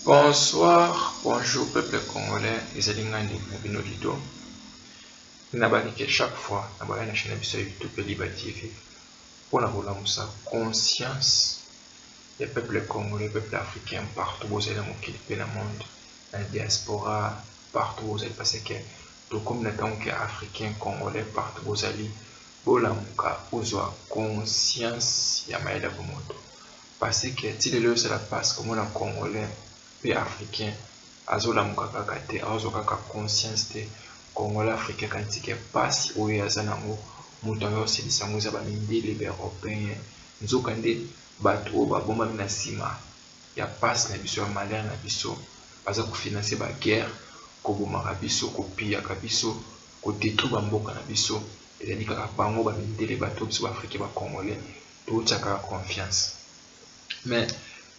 Bonsoir, bonjour peuple congolais, les Alingandi, Nabino Lido. Nabaki chaque fois, Nabaki la chaîne de YouTube Liba TV. Pour la Moussa, conscience des peuples congolais, peuples africains, partout où vous allez dans le monde, la diaspora, partout où vous allez passer que tout comme les tant qu'Africains, Congolais, partout où vous allez, Bola Mouka, Ozoa, conscience, Yamaïda Bomoto. Parce que si les lieux se la passent comme on a Congolais, puis Africain, Azola Mouka Kate, Azoka conscience de Congolais Africain quand il passe, ou Yazanamo, Moutango, c'est des Samouza, Bamindi, les Européens, Nzokande, Bato, Baboma, Nasima, ya passe na biso ya malheur na biso, baza ko financer ba guerre, ko bomaka biso, ko pilla ka biso, ko détruire ba mboka na biso, ezali kaka bango ba mindele bato biso ba Africain ba Congolais, to tchaka confiance. Mais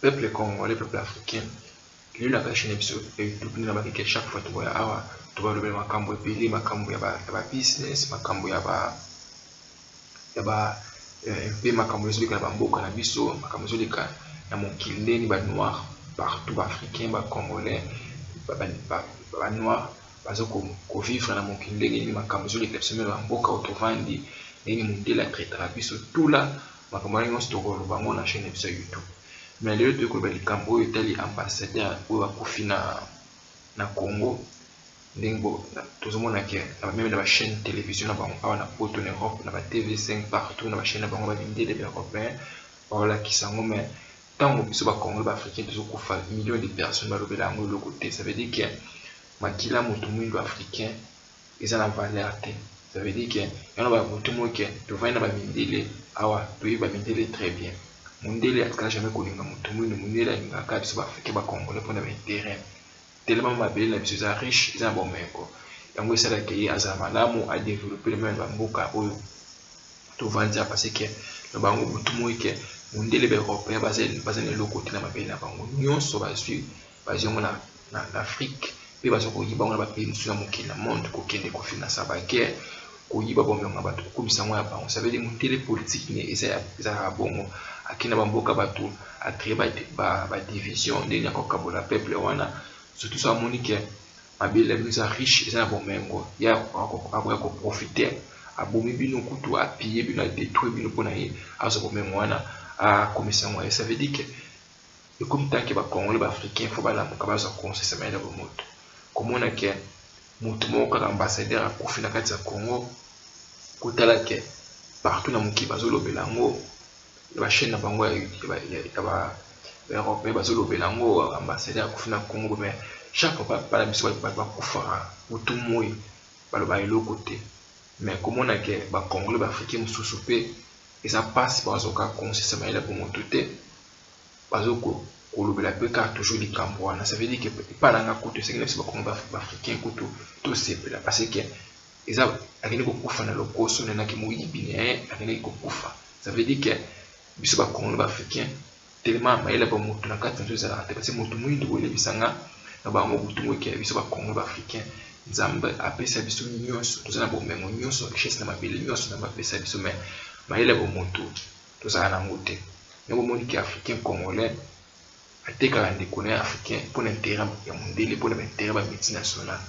peuple congolais, peuple africain, lui la chaîne biso YouTube na ba ke chaque fois to boya awa, to ba lobela makambo ebele, makambo ya ba business, makambo ya ba mpe makambo ezoleka na bamboka na biso, makambo ezoleka na mokili ndeni ba noir partout, ba africain, ba congolais, ba noir baza ko vivre na mokili ndenge nini makambo ezoleka biso melo bamboka otovandi ndenge mondele atraitaka biso tula makambo wana nyonso tokoloba bango na chaîne biso ya YouTube. Mais lelo toyokoloba likambo oyo etali ambassadeur oyo akufi na Congo ndenge tozomona ke même na ba chaîne télévision na bango awa na poto na Europe na ba TV5 partout na ba chaîne na bango ba mindele ba européen baolakisa yango. Mais ntango biso ba Congolais ba africain tozokufa millions de personnes balobela yango eloko te, ça veut dire que makila moto mwindo africain eza na valeur te. Ça veut dire que yana ba moto mo ke tovai na ba mindele awa toyi ba mindele très bien, mondele atkala jamais kolinga moto mwindo, mondele alingaka biso ba africain ba Congolais mpona ba intérêt tellement mabele na biso eza riche eza na bomengo yango esalaka ye aza malamu adéveloppe même bamboka oyo tovandi parce que na bango butu moi ke mondele ba européen baza na eloko te na mabele na bango nyonso bazwi yango na Afrique mpe baza koyiba bango na bapays mosusu na mokili na monde kokende kofinansa baguerre koyiba bomengo na bato kokomisa yango ya bango. Ça veut dire mondele politique ne ezalaka bongo akei na bamboka bato acrée badivision ndenge ya kokabola peuple wana, surtout ça amoni ke mabele bino eza riche eza na bomengo ya akoya koprofite abomi bino kutu apille bino adétruire bino mpona ye azwa bomengo wana akomisa yango ye. Ça veut dire ke ekomi tanke bacongolais baafricain fo balamuka bazwa conscience ya mayele bomoto komona ke moto moko kaka ambassadeur akufi na kati ya Congo kotala ke partout na mokili bazolobela yango bachaîne na bango ya européen bazolobela yango ambassadeur akufi na Congo. Mais chaque fois bala biso bakufaka butu moi baloba eloko te. Mais komona ke bacongolais baafricain mosusu mpe eza mpasi bazoka conscience ya mayele bomoto te, bazokolobela mpe kaka toujours likambo wana. Ça veut dire ke epalanga kutu esengeli biso bacongolais baafricain kutu tosepela parce que eza akende kokufa na lokoso nenaki moyibi na ye akendeki kokufa. Ça veut dire ke biso bacongolais baafricain tellement mayele bomoto na kati na biso ezalaka te parce que moto moyindo boyebisanga na bango butu moi ke biso bacongolais baafricain nzambe apesa biso nyonso toza na bomengo nyonso richesse na mabele nyonso na bapesa biso, mais mayele bomoto tozala nango te. yango omoni ke africain congolais atekaka ndeko na ye africain mpona intérêt ya mondele mpona baintérêt bamultinational.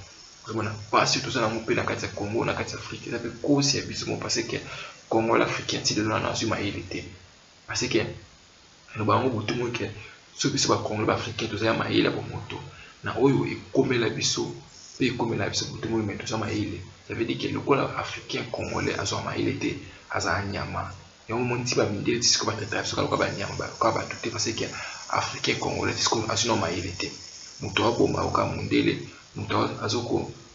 ozomona mpasi toza nango mpe na kati ya Congo na kati ya Afrique eza mpe kosi ya biso mo parce que congolais africain ti lelo wana azwi mayele te parce que loba yango butu moi ke so biso bacongolais baafricain toza ya mayele ya bomoto na oyo ekomela biso mpe ekomela biso butu moi me toza mayele. Ça veut dire ke lokola africain congolais azwa mayele te azala nyama yango moni ti bamindele ti siko batraitaka biso kaloka banyama kaka bato te parce que africain congolais ti siko azwi na mayele te. moto aboma oka mondele moto azo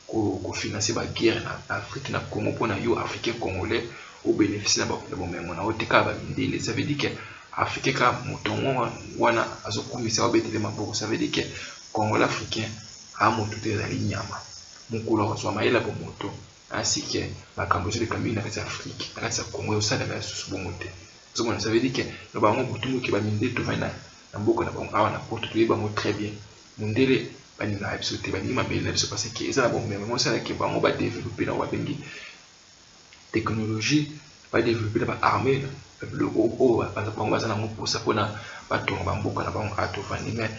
kofinanse baguerre na Afrique na Congo mpona yo africain congolais obénéficie na bomengo na yo te kaka bamindele. Ça veut dire ke africain kaka moto wana azokumisa obetele maboko. Ça veut dire ke congolais africain moto te ezali nyama mokolo akozwa mayele ya bomoto ainsi ke makambo ezoleka mingi na kati ya Afrique na kati ya Congo ezosalema lisusu bongo te. ozomona ça veut dire ke loba yango butu moke bamindele tovai na mboka na bango awa na poto toyeba bango très bien mondele balingaka biso te balingi mabele na biso parce que eza na bomengo ngo osalaki bango badéveloppe na babengi technologie badéveloppe na baarmée oyo bango baza nango mposa mpona batonga bamboka na bango atovandi. Mais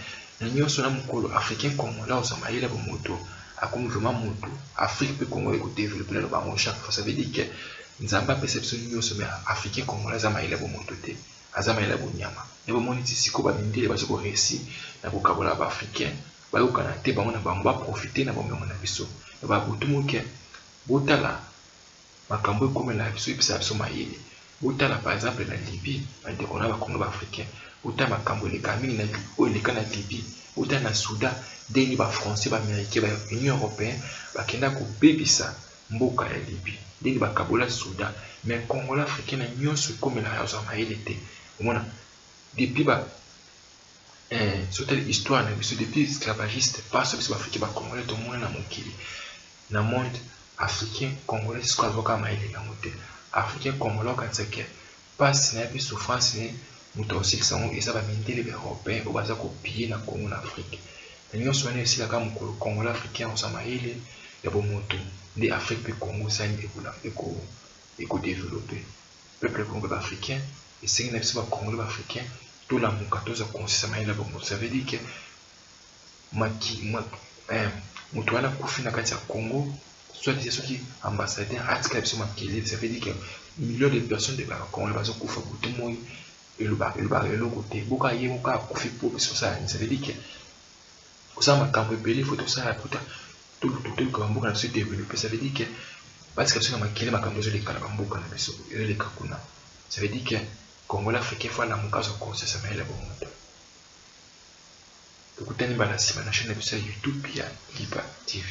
na nyonso na mokolo africain congolais oza mayele ba moto akomi vraiment moto Afrique pe Congo eko développer na bango chaque fois. Ça veut dire que nzamba apesa biso nyonso mais africain congolais aza mayele ba moto te, aza mayele ba nyama. Et ba moni ti siko ba mindele ba soko réussi na kokabola ba africain ba yokana te bango na bango ba profiter na bomengo na biso ba butu moke botala makambo ekomela biso epesa biso mayele. Botala par exemple na Libye bandeko na bakongo ba africain, botala makambo eleka mingi na eleka na Libye, botala na Soudan ndenge ba français ba américain ba union européenne bakenda kobebisa mboka ya Libye ndenge bakabola Soudan. Mais congolais africain na nyonso ekomela ya mayele te. Omona depuis ba surtout l'histoire na biso depuis esclavagiste parce que ba africain ba congolais to mona na mokili na monde africain congolais ce qu'on voit mayele na mote africain congolais katseke passe na biso souffrance ne muto aussi sango eza ba mindele ba européen o baza ko piller na Congo na Afrique na nyonso wana esila ka mokolo congolais africain osa mayele ya bo moto ndi Afrique pe Congo ça ni eko développer peuple congolais africain et c'est une biso ba congolais africain tout la mukato za consiste mayele ba moto. Ça veut dire que moto wana kufi na kati ya Congo soit des qui ambassadeurs atika biso makili. Ça veut dire que millions de personnes de la Congo bazo kufa butu moi et le bar côté boka ye boka kufi pour biso ça. Ça veut dire que ça makambo ebele faut tout ça puta tout comme boka na se développer. Ça veut dire que parce que ça makili makambo zo lekala ba mboka na biso le kakuna. Ça veut dire que Congolais africain faut na mukazo conseil ça maila bon moto. Tukutani bala sima na chaîne ya YouTube ya Liba TV.